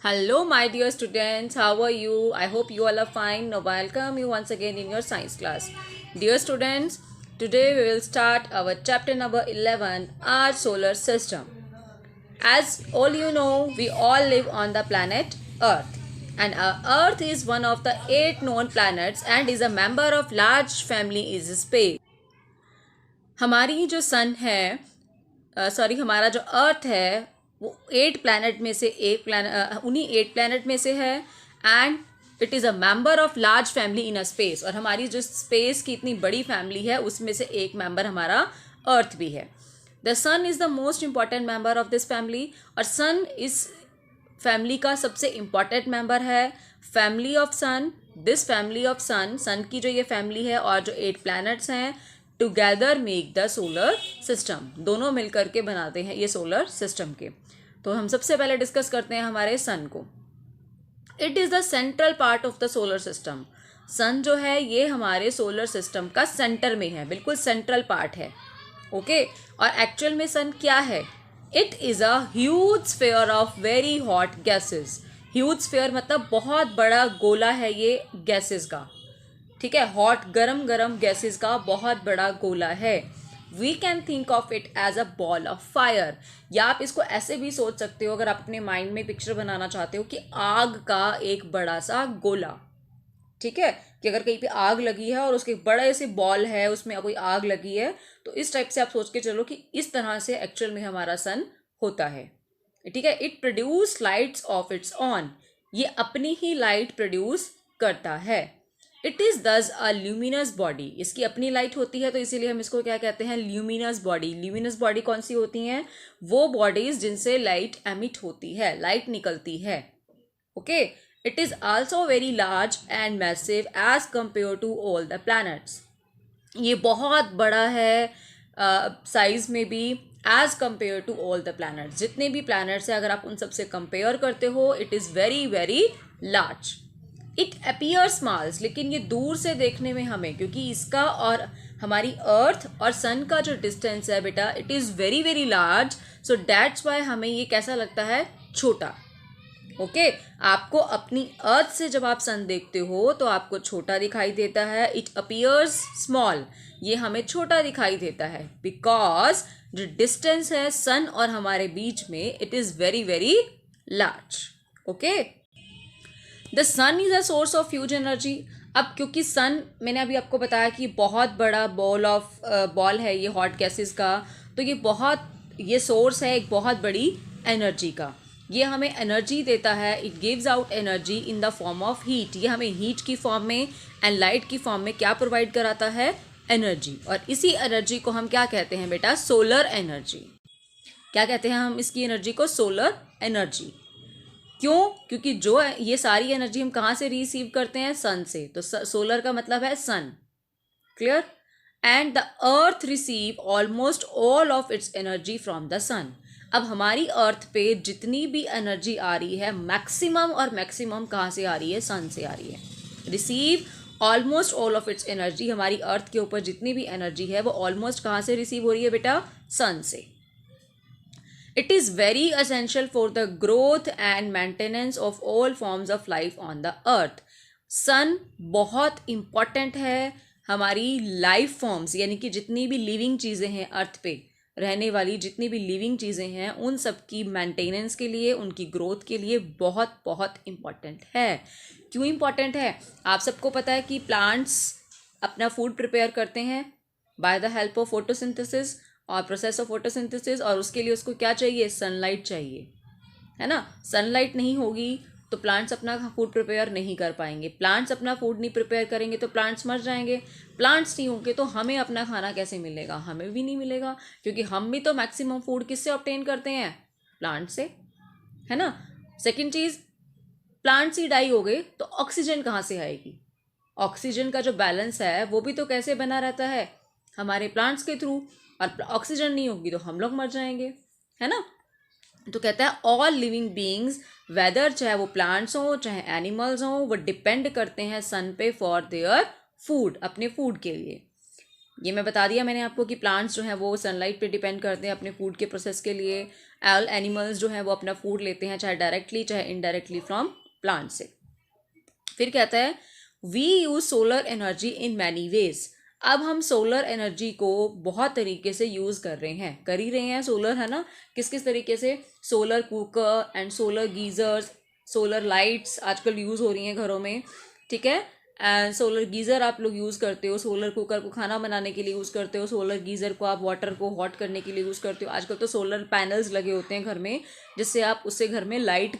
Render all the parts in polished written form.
Hello, my dear students. How are you? I hope you all are fine. Now, welcome you once again in your science class. Dear students, today we will start our chapter number 11, our solar system. As all you know, we all live on the planet Earth. And our Earth is one of the 8 known planets and is a member of large family is space. हमारी जो सन है हमारा जो अर्थ है वो 8 planet में से एक प्लैनेट उन्हीं 8 प्लैनेट में से है and it is a member of large family in a space. और हमारी जो स्पेस की इतनी बड़ी फैमिली है उसमें से एक मेंबर हमारा अर्थ भी है। The sun is the most important member of this family और सन इस फैमिली का सबसे इम्पॉर्टेंट मेंबर है। Family of sun, this family of sun, sun की जो ये फैमिली है और जो 8 प्लैनेट्स हैं together make the solar system, दोनों मिलकर के बनाते हैं ये सोलर सिस्टम के। तो हम सबसे पहले डिस्कस करते हैं हमारे सन को। It is the central part of the solar system. Sun जो है ये हमारे सोलर सिस्टम का सेंटर में है, बिल्कुल सेंट्रल पार्ट है। ओके और एक्चुअल में सन क्या है? It is a huge sphere of very hot gases. Huge sphere मतलब बहुत बड़ा गोला है ये गैसेस का, ठीक है। हॉट गरम गरम गैसेस का बहुत बड़ा गोला है। We can think of it as a ball of fire, या आप इसको ऐसे भी सोच सकते हो अगर आप अपने माइंड में पिक्चर बनाना चाहते हो कि आग का एक बड़ा सा गोला, ठीक है। कि अगर कहीं पे आग लगी है और उसके बड़े से बॉल है उसमें कोई आग लगी है तो इस टाइप से आप सोच के चलो कि इस तरह से एक्चुअल में हमारा सन होता है, ठीक है। It produce lights of its on, ये अपनी ही लाइट प्रोड्यूस करता है। इट इज़ दस अ ल्यूमिनस बॉडी, इसकी अपनी लाइट होती है तो इसीलिए हम इसको क्या कहते हैं? Luminous body. ल्यूमिनस बॉडी कौन सी होती हैं? वो बॉडीज जिनसे लाइट एमिट होती है, लाइट निकलती है। Okay it is also very large and massive as compared to all the planets, ये बहुत बड़ा है साइज में भी as compared to all the planets. जितने भी प्लैनेट्स हैं अगर आप उन सबसे कंपेयर करते हो it is very very large. It appear smalls, लेकिन ये दूर से देखने में हमें, क्योंकि इसका और हमारी अर्थ और सन का जो डिस्टेंस है बेटा it is very very large, so that's why हमें ये कैसा लगता है? छोटा। ओके आपको अपनी अर्थ से जब आप सन देखते हो तो आपको छोटा दिखाई देता है। इट अपीयर्स स्मॉल, ये हमें छोटा दिखाई देता है बिकॉज जो डिस्टेंस है सन और हमारे बीच में it is very very large. Okay the sun is a source of huge energy. अब क्योंकि सन, मैंने अभी आपको बताया कि बहुत बड़ा बॉल है ये हॉट गैसेस का, तो ये सोर्स है एक बहुत बड़ी एनर्जी का। ये हमें एनर्जी देता है, it gives out energy in the form of heat. ये हमें हीट की फॉर्म में एंड लाइट की फॉर्म में क्या प्रोवाइड कराता है? एनर्जी। और इसी एनर्जी को हम क्या कहते हैं बेटा? Solar energy. क्या कहते हैं हम इसकी एनर्जी को? Solar energy. क्यों? क्योंकि जो ये सारी एनर्जी हम कहाँ से रिसीव करते हैं? सन से। तो सोलर का मतलब है sun, clear. And the Earth receive almost all of its energy from the sun. अब हमारी अर्थ पे जितनी भी एनर्जी आ रही है मैक्सिमम और मैक्सिमम कहाँ से आ रही है? सन से आ रही है। Receive almost all of its energy, हमारी अर्थ के ऊपर जितनी भी एनर्जी है वो ऑलमोस्ट कहाँ से रिसीव हो रही है बेटा? सन से। It is very essential for the growth and maintenance of all forms of life on the earth. सन बहुत इम्पॉर्टेंट है हमारी लाइफ फॉर्म्स, यानी कि जितनी भी लिविंग चीज़ें हैं अर्थ पे रहने वाली, जितनी भी लिविंग चीज़ें हैं उन सब की मेंटेनेंस के लिए, उनकी ग्रोथ के लिए बहुत बहुत इम्पॉर्टेंट है। क्यों इम्पॉर्टेंट है? आप सबको पता है कि प्लांट्स अपना फूड प्रिपेयर करते हैं by the help of photosynthesis और प्रोसेस ऑफ फोटोसिंथेसिस, और उसके लिए उसको क्या चाहिए? सनलाइट चाहिए, है ना। सनलाइट नहीं होगी तो प्लांट्स अपना फूड प्रिपेयर नहीं कर पाएंगे। प्लांट्स अपना फूड नहीं प्रिपेयर करेंगे तो प्लांट्स मर जाएंगे। प्लांट्स नहीं होंगे तो हमें अपना खाना कैसे मिलेगा? हमें भी नहीं मिलेगा, क्योंकि हम भी तो मैक्सिमम फूड किससे ऑब्टेन करते हैं? प्लांट से, है ना। सेकेंड चीज़, प्लांट्स ही डाई हो गए तो ऑक्सीजन कहाँ से आएगी? ऑक्सीजन का जो बैलेंस है वो भी तो कैसे बना रहता है? हमारे प्लांट्स के थ्रू। और ऑक्सीजन नहीं होगी तो हम लोग मर जाएंगे, है ना। तो कहता है ऑल लिविंग बीइंग्स, वेदर चाहे वो प्लांट्स हों चाहे एनिमल्स हों, वो डिपेंड करते हैं सन पे फॉर देयर फूड, अपने फूड के लिए। ये मैं बता दिया मैंने आपको कि प्लांट्स जो हैं वो सनलाइट पे डिपेंड करते हैं अपने फूड के प्रोसेस के लिए। ऑल एनिमल्स जो हैं वो अपना फूड लेते हैं चाहे डायरेक्टली चाहे इनडायरेक्टली फ्रॉम प्लांट से। फिर कहता है we use solar energy in many ways. अब हम सोलर एनर्जी को बहुत तरीके से यूज़ कर रहे हैं, कर ही रहे हैं सोलर, है ना। किस किस तरीके से? Solar cooker and solar geysers, solar lights आजकल यूज़ हो रही हैं घरों में, ठीक है। एंड सोलर गीज़र आप लोग यूज़ करते हो, सोलर कुकर को खाना बनाने के लिए यूज़ करते हो, सोलर गीज़र को आप वाटर को हॉट करने के लिए यूज़ करते हो। आजकल तो सोलर पैनल्स लगे होते हैं घर में, जिससे आप उससे घर में लाइट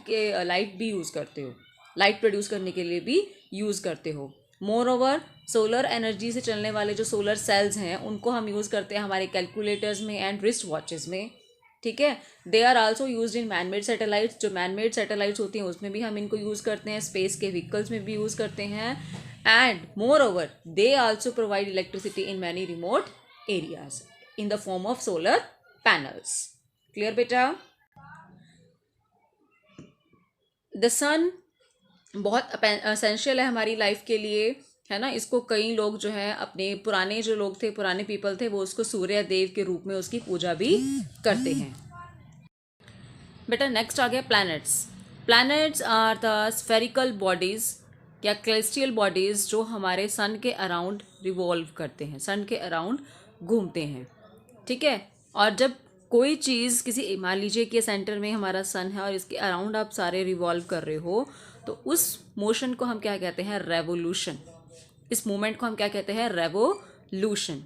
भी यूज़ करते हो, लाइट प्रोड्यूस करने के लिए भी यूज़ करते हो। मोर ओवर सोलर एनर्जी से चलने वाले जो सोलर सेल्स हैं उनको हम यूज़ करते हैं हमारे कैलकुलेटर्स में एंड रिस्ट वॉचेस में, ठीक है। They are also used in manmade satellites. जो मैनमेड सैटेलाइट्स होती हैं उसमें भी हम इनको यूज़ करते हैं, स्पेस के व्हीकल्स में भी यूज़ करते हैं। And more over they also provide electricity in many remote areas in the form of solar panels. Clear बेटा? द सन बहुत असेंशियल है हमारी लाइफ के लिए, है ना। इसको कई लोग जो है अपने पुराने जो लोग थे, पुराने पीपल थे, वो उसको सूर्य देव के रूप में उसकी पूजा भी करते हैं। बेटा नेक्स्ट आ गया planets. Planets are the spherical bodies या कैलेस्टियल बॉडीज जो हमारे सन के अराउंड रिवॉल्व करते हैं, सन के अराउंड घूमते हैं, ठीक है। और जब कोई चीज़ किसी, मान लीजिए कि सेंटर में हमारा सन है और इसके अराउंड आप सारे रिवॉल्व कर रहे हो, तो उस मोशन को हम क्या कहते हैं? रेवोल्यूशन। इस मूवमेंट को हम क्या कहते हैं? Revolution.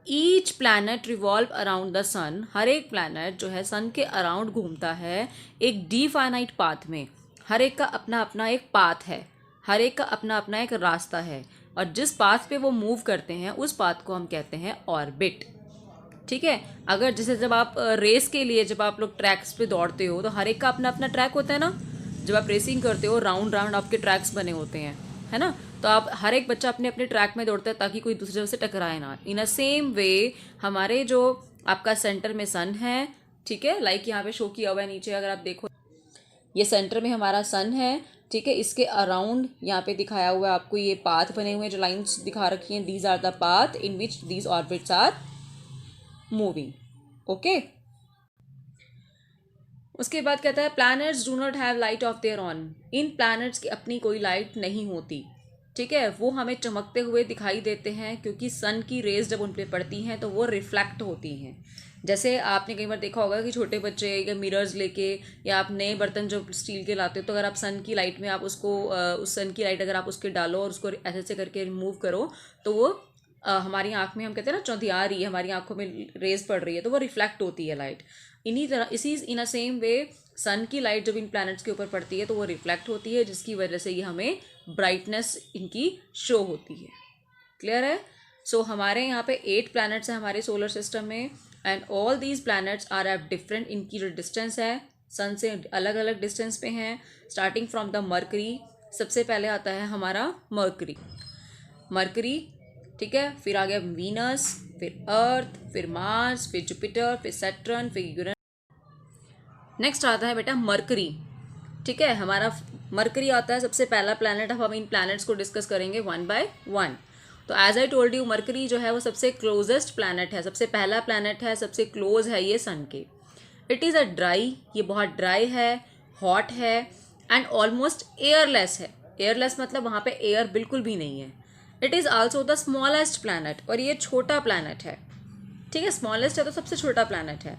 Each planet revolve around the sun. हर एक प्लैनेट जो है सन के अराउंड घूमता है एक डिफाइनाइट पाथ में। हर एक का अपना अपना एक पाथ है, हर एक का अपना अपना एक रास्ता है, और जिस पाथ पे वो मूव करते हैं उस पाथ को हम कहते हैं ऑर्बिट, ठीक है। अगर जैसे जब आप रेस के लिए जब आप लोग ट्रैक्स पे दौड़ते हो तो हर एक का अपना अपना ट्रैक होता है ना। जब आप रेसिंग करते हो राउंड राउंड आपके ट्रैक्स बने होते हैं, है ना। तो आप हर एक बच्चा अपने अपने ट्रैक में दौड़ता है ताकि कोई दूसरे से टकराए ना। इन अ सेम वे हमारे जो आपका सेंटर में सन है, ठीक है, लाइक यहाँ पे शो किया हुआ है नीचे, अगर आप देखो ये सेंटर में हमारा सन है, ठीक है। इसके अराउंड यहाँ पे दिखाया हुआ है आपको ये पाथ बने हुए हैं, जो लाइंस दिखा रखी हैं, these are the path in which these orbits are moving, okay. उसके बाद कहता है planets do not have light of their own. इन प्लैनेट्स की अपनी कोई लाइट नहीं होती, ठीक है। वो हमें चमकते हुए दिखाई देते हैं क्योंकि सन की रेज जब उन पर पड़ती हैं तो वो रिफ्लेक्ट होती हैं। जैसे आपने कई बार देखा होगा कि छोटे बच्चे या मिरर्स लेके या आप नए बर्तन जो स्टील के लाते हो, तो अगर आप सन की लाइट में आप उसको उस सन की लाइट अगर आप उसके डालो और उसको ऐसे ऐसे करके रिमूव करो तो वो हमारी आँख में, हम कहते हैं ना चौंधिया रही है, हमारी आँखों में रेज पड़ रही है, तो वो रिफ्लेक्ट होती है लाइट। इन्हीं तरह इसी इन अ सेम वे सन की लाइट जब इन प्लैनेट्स के ऊपर पड़ती है तो वो रिफ्लेक्ट होती है, जिसकी वजह से ये हमें ब्राइटनेस इनकी शो होती है। क्लियर है? सो हमारे यहाँ पे 8 प्लैनेट्स हैं हमारे सोलर सिस्टम में, and all these planets are at different, इनकी जो डिस्टेंस है सन से अलग अलग डिस्टेंस पे हैं। स्टार्टिंग फ्रॉम द मरकरी, सबसे पहले आता है हमारा मरकरी, ठीक है। फिर आ गया वीनस, फिर अर्थ, फिर मार्स, फिर जुपिटर, फिर सैटर्न, फिर यूरेनस। नेक्स्ट आता है बेटा मरकरी, ठीक है। हमारा मरकरी आता है सबसे पहला प्लैनेट। अब हम इन प्लैनेट्स को डिस्कस करेंगे वन बाय वन। तो as I told you Mercury जो है वो सबसे क्लोजेस्ट प्लैनेट है, सबसे पहला प्लैनेट है, सबसे क्लोज है ये सन के। इट इज़ अ ड्राई, ये बहुत ड्राई है, हॉट है एंड ऑलमोस्ट एयरलेस है। एयरलेस मतलब वहाँ पे एयर बिल्कुल भी नहीं है। It is also the smallest planet, और ये छोटा प्लैनेट है, ठीक है। स्मॉलेस्ट है तो सबसे छोटा प्लैनेट है।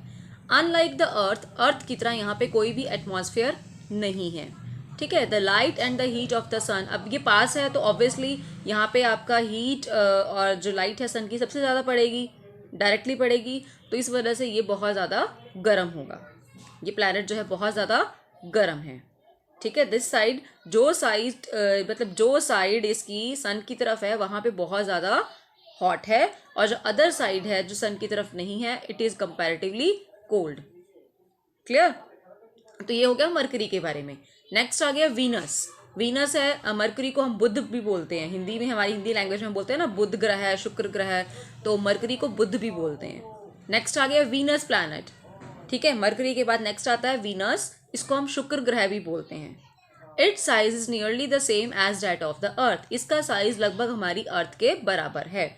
अनलाइक द अर्थ की तरह यहाँ पे कोई भी एटमॉस्फेयर नहीं है, ठीक है। The light and the heat of the sun, अब ये पास है तो ऑब्वियसली यहाँ पे आपका हीट और जो लाइट है सन की सबसे ज़्यादा पड़ेगी, डायरेक्टली पड़ेगी, तो इस वजह से ये बहुत ज़्यादा गर्म होगा। ये प्लैनेट जो है बहुत ज़्यादा गर्म है, ठीक है। दिस साइड जो साइड मतलब जो साइड इसकी सन की तरफ है वहाँ पे बहुत ज़्यादा हॉट है, और जो अदर साइड है जो सन की तरफ नहीं है it is comparatively cold. Clear? तो ये हो गया मरकरी के बारे में। नेक्स्ट आ गया वीनस है। मरकरी को हम बुध भी बोलते हैं, हिंदी में, हमारी हिंदी लैंग्वेज में बोलते हैं ना, बुध ग्रह है, शुक्र ग्रह है, तो मरकरी को बुध भी बोलते हैं। नेक्स्ट आ गया वीनस प्लैनेट, ठीक है। मरकरी के बाद नेक्स्ट आता है वीनस, इसको हम शुक्र ग्रह भी बोलते हैं। Its size is nearly the same as that of the earth, इसका साइज लगभग हमारी अर्थ के बराबर है।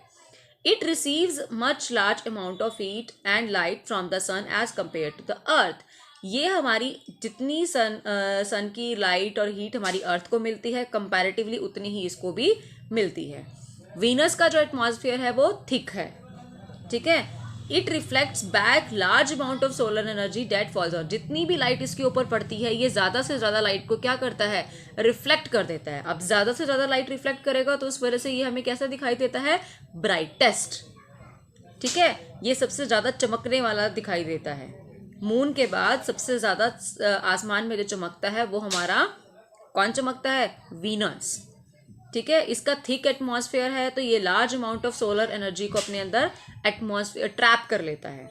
It receives much large amount of heat and light from the sun as compared to the earth. ये हमारी जितनी सन की लाइट और हीट हमारी अर्थ को मिलती है कंपैरेटिवली उतनी ही इसको भी मिलती है. वीनस का जो एटमॉस्फेयर है वो थिक है. ठीक है. It reflects back large amount of solar energy that falls out. जितनी भी लाइट इसके ऊपर पड़ती है ये ज़्यादा से ज़्यादा लाइट को क्या करता है, रिफ्लेक्ट कर देता है. अब ज़्यादा से ज़्यादा लाइट रिफ्लेक्ट करेगा तो उस वजह से ये हमें कैसा दिखाई देता है, ब्राइटेस्ट. ठीक है. ये सबसे ज़्यादा चमकने वाला दिखाई देता है. मून के बाद सबसे ज़्यादा आसमान में जो चमकता है वो हमारा कौन चमकता है, वीनस. ठीक है. इसका थिक एटमॉस्फेयर है तो ये large amount of solar energy को अपने अंदर एटमॉस्फेयर ट्रैप कर लेता है.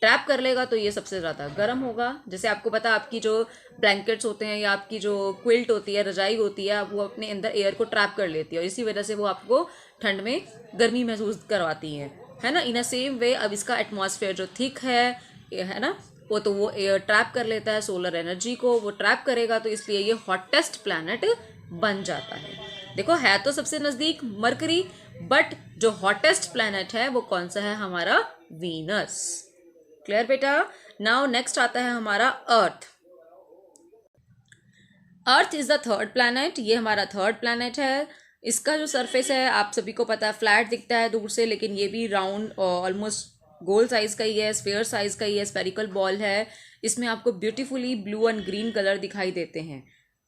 ट्रैप कर लेगा तो ये सबसे ज़्यादा गर्म होगा. जैसे आपको पता आपकी जो ब्लैंकेट्स होते हैं या आपकी जो क्विल्ट होती है, रजाई होती है, वो अपने अंदर एयर को ट्रैप कर लेती है और इसी वजह से वो आपको ठंड में गर्मी महसूस करवाती है ना. इन अ सेम वे अब इसका एटमॉस्फेयर जो थिक है ना, वो एयर ट्रैप कर लेता है सोलर एनर्जी को. वो ट्रैप करेगा तो इसलिए ये हॉटेस्ट प्लैनेट बन जाता है. देखो है तो सबसे नज़दीक मरकरी, बट जो हॉटेस्ट प्लैनेट है वो कौन सा है, हमारा वीनस. क्लियर बेटा. नाउ नेक्स्ट आता है हमारा Earth. Earth is the third planet. ये हमारा थर्ड प्लैनेट है. इसका जो सरफेस है आप सभी को पता है फ्लैट दिखता है दूर से, लेकिन ये भी राउंड ऑलमोस्ट गोल साइज का ही है, स्फेयर साइज का ही है, स्फेरिकल बॉल है. इसमें आपको beautifully blue and green colour दिखाई देते हैं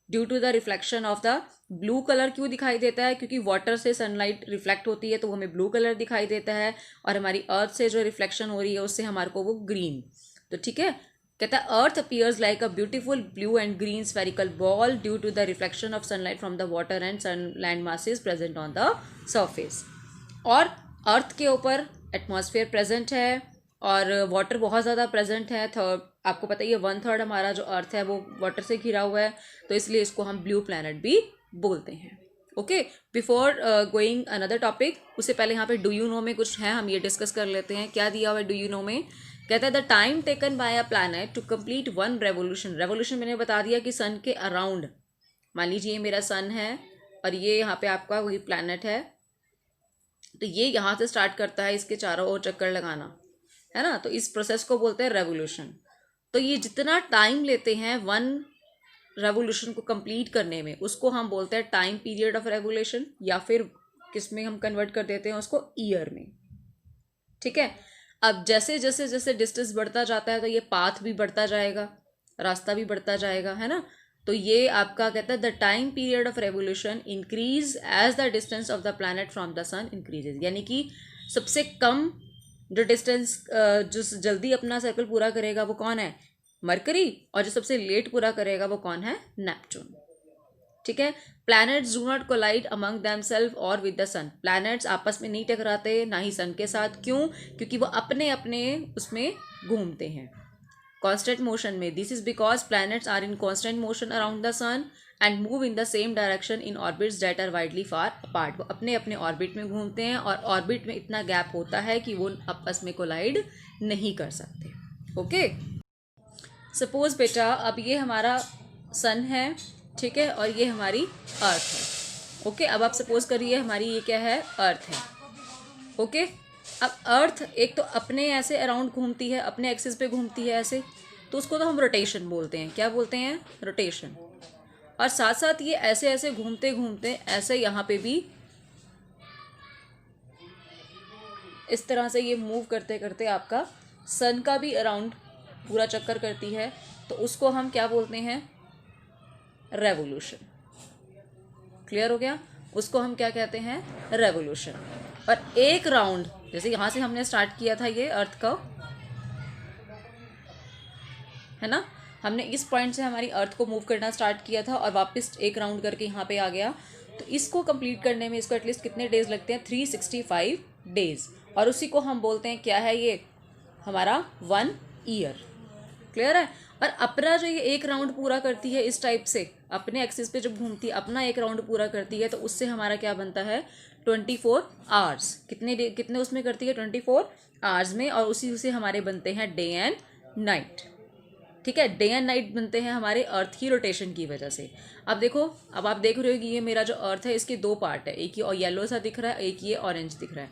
due to the reflection of the. Blue colour क्यों दिखाई देता है, क्योंकि वाटर से सनलाइट रिफ्लेक्ट होती है तो वो हमें ब्लू कलर दिखाई देता है, और हमारी अर्थ से जो रिफ्लेक्शन हो रही है उससे हमारे को वो ग्रीन. तो ठीक है. कहता है Earth appears like a beautiful blue and green spherical ball due to the reflection of sunlight from the water and sun land masses present on the surface. और अर्थ के ऊपर एटमॉस्फेयर प्रेजेंट है और वाटर बहुत ज़्यादा present है. आपको पता ही है 1/3 हमारा जो अर्थ है वो वाटर से घिरा हुआ है, तो इसलिए इसको हम ब्लू प्लैनेट भी बोलते हैं. Okay. Before going another topic, उससे पहले यहाँ पे डू यू नो में कुछ है, हम ये डिस्कस कर लेते हैं. क्या दिया हुआ है डू यू नो में. कहता है the time taken by a planet to complete one revolution. Revolution मैंने बता दिया कि सन के अराउंड, मान लीजिए मेरा सन है और ये यहाँ पे आपका वही प्लैनेट है, तो ये यहाँ से स्टार्ट करता है इसके चारों ओर चक्कर लगाना, है ना. तो इस प्रोसेस को बोलते हैं रेवोल्यूशन. तो ये जितना टाइम लेते हैं वन रेवोल्यूशन को कंप्लीट करने में उसको हम बोलते हैं टाइम पीरियड ऑफ रेवोल्यूशन, या फिर किस में हम कन्वर्ट कर देते हैं उसको, ईयर में. ठीक है. अब जैसे जैसे जैसे डिस्टेंस बढ़ता जाता है तो ये पाथ भी बढ़ता जाएगा, रास्ता भी बढ़ता जाएगा, है ना. तो ये आपका कहता है the time period of revolution increase as the distance of the planet from the sun increases. यानी कि सबसे कम जो डिस्टेंस जो जल्दी अपना सर्कल पूरा करेगा वो कौन है, मरकरी, और जो सबसे लेट पूरा करेगा वो कौन है, नेपच्यून. ठीक है. Planets do not collide among themselves और विद द सन. प्लैनेट्स आपस में नहीं टकराते ना ही सन के साथ. क्यों, क्योंकि वो अपने अपने उसमें घूमते हैं कांस्टेंट मोशन में. This is because planets are in constant motion around the sun and move in the same direction in orbits that are widely far apart. वो अपने अपने ऑर्बिट में घूमते हैं और ऑर्बिट में इतना गैप होता है कि वो आपस में कोलाइड नहीं कर सकते. ओके. सपोज बेटा अब ये हमारा सन है, ठीक है, और ये हमारी अर्थ है. ओके. अब आप सपोज करिए हमारी ये क्या है, अर्थ है. ओके. अब अर्थ एक तो अपने ऐसे अराउंड घूमती है, अपने एक्सिस पे घूमती है ऐसे, तो उसको तो हम रोटेशन बोलते हैं. क्या बोलते हैं, रोटेशन. और साथ साथ ये ऐसे ऐसे घूमते घूमते ऐसे यहाँ पे भी इस तरह से ये मूव करते करते आपका सन का भी अराउंड पूरा चक्कर करती है, तो उसको हम क्या बोलते हैं, रेवोल्यूशन. क्लियर हो गया. उसको हम क्या कहते हैं, रेवोल्यूशन. और एक राउंड जैसे यहाँ से हमने स्टार्ट किया था ये अर्थ का, है ना, हमने इस पॉइंट से हमारी अर्थ को मूव करना स्टार्ट किया था और वापस एक राउंड करके यहाँ पे आ गया. तो इसको कंप्लीट करने में इसको एटलीस्ट कितने डेज लगते हैं, 365 डेज. और उसी को हम बोलते हैं क्या है, ये हमारा 1 ईयर. क्लियर है. और अपना जो ये एक राउंड पूरा करती है इस टाइप से अपने एक्सिस पे जब घूमती है अपना एक राउंड पूरा करती है, तो उससे हमारा क्या बनता है, 24 आवर्स. कितने उसमें करती है, 24 आवर्स में. और उसी से हमारे बनते हैं डे एंड नाइट. ठीक है. डे एंड नाइट बनते हैं हमारे अर्थ की रोटेशन की वजह से. अब देखो, अब आप देख रहे हो कि ये मेरा जो अर्थ है इसके 2 पार्ट है, एक ये येलो सा दिख रहा है, एक ये ऑरेंज दिख रहा है.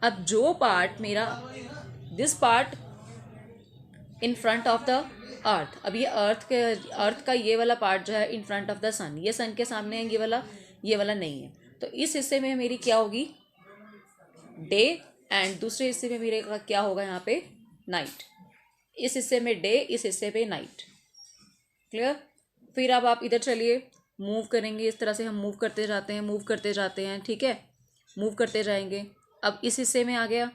अब जो पार्ट मेरा, this part in front of the अर्थ, अब ये अर्थ का ये वाला पार्ट जो है इन फ्रंट ऑफ द सन, ये सन के सामने है, ये वाला नहीं है। तो इस हिस्से में मेरी क्या होगी, डे, एंड दूसरे हिस्से में मेरे का क्या होगा यहाँ पे, नाइट। इस हिस्से में डे, इस हिस्से पे नाइट। क्लियर। फिर अब आप इधर चलिए, मूव करेंगे, इस तरह से हम मूव करते जाते हैं, ठीक है, मूव करते जाएंगे। अब इस हिस्से में आ गया,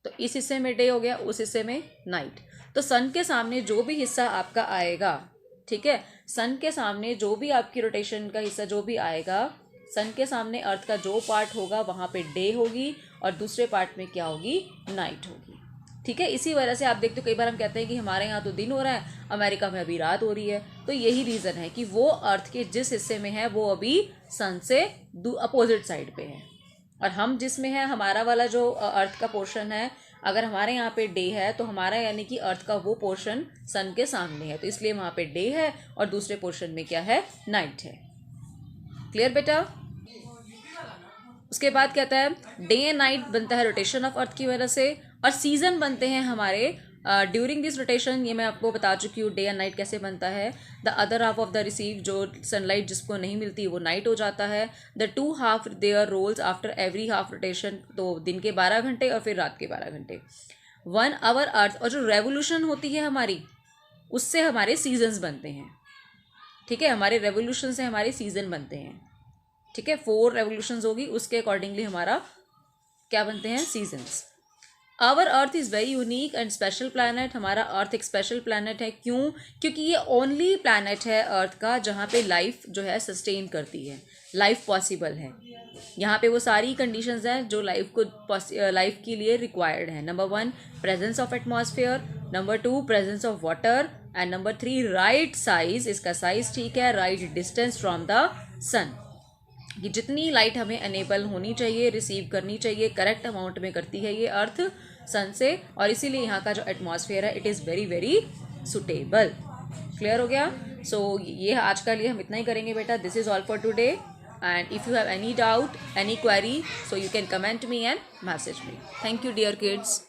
तो इस हिस्से में डे हो गया, उस हिस्से में नाइट। तो सन के सामने जो भी हिस्सा आपका आएगा, ठीक है, सन के सामने जो भी आपकी रोटेशन का हिस्सा जो भी आएगा, सन के सामने अर्थ का जो पार्ट होगा वहाँ पे डे होगी और दूसरे पार्ट में क्या होगी, नाइट होगी। ठीक है। इसी वजह से आप देखते हो कई बार हम कहते हैं कि हमारे यहाँ तो दिन हो रहा है, अमेरिका में अभी रात हो रही है। तो यही रीज़न है कि वो अर्थ के जिस हिस्से में है वो अभी सन से अपोजिट साइड पे है, और हम जिसमें है, हमारा वाला जो अर्थ का पोर्शन है, अगर हमारे यहाँ पे डे है तो हमारा यानी कि अर्थ का वो पोर्शन सन के सामने है, तो इसलिए वहाँ पे डे है और दूसरे पोर्शन में क्या है, नाइट है। क्लियर बेटा। उसके बाद कहता है डे एंड नाइट बनता है रोटेशन ऑफ अर्थ की वजह से, और सीजन बनते हैं हमारे ड्यूरिंग दिस रोटेशन। ये मैं आपको बता चुकी हूँ डे एंड नाइट कैसे बनता है। The other half of the receive, जो सनलाइट जिसको नहीं मिलती वो नाइट हो जाता है। The two half their rolls after every half rotation, तो दिन के 12 घंटे और फिर रात के 12 घंटे। 1 आवर अर्थ, और जो रेवोल्यूशन होती है हमारी, उससे हमारे सीजन्स बनते हैं। ठीक है, हमारे रेवोल्यूशन से हमारे सीजन बनते हैं। ठीक है, 4 रेवोल्यूशंस होगी, उसके अकॉर्डिंगली हमारा क्या बनते हैं, seasons. Our earth is very unique and special planet, हमारा अर्थ एक स्पेशल प्लानट है। क्यों? क्योंकि ये ओनली प्लानट है अर्थ का जहाँ पे लाइफ जो है सस्टेन करती है, लाइफ पॉसिबल है। यहाँ पे वो सारी कंडीशंस हैं जो लाइफ के लिए रिक्वायर्ड है। Number 1 presence of atmosphere, number 2 presence of water, and number 3 right size, इसका साइज ठीक है, राइट डिस्टेंस फ्रॉम द सन, कि जितनी लाइट हमें एनेबल होनी चाहिए, रिसीव करनी चाहिए, करेक्ट अमाउंट में करती है ये अर्थ सन से, और इसीलिए यहाँ का जो एटमॉस्फेयर है it is very very suitable. Clear हो गया। सो ये आज का लिए हम इतना ही करेंगे बेटा। This is all for today, and if you have any doubt, any query, so you can comment me and message me. Thank you dear kids.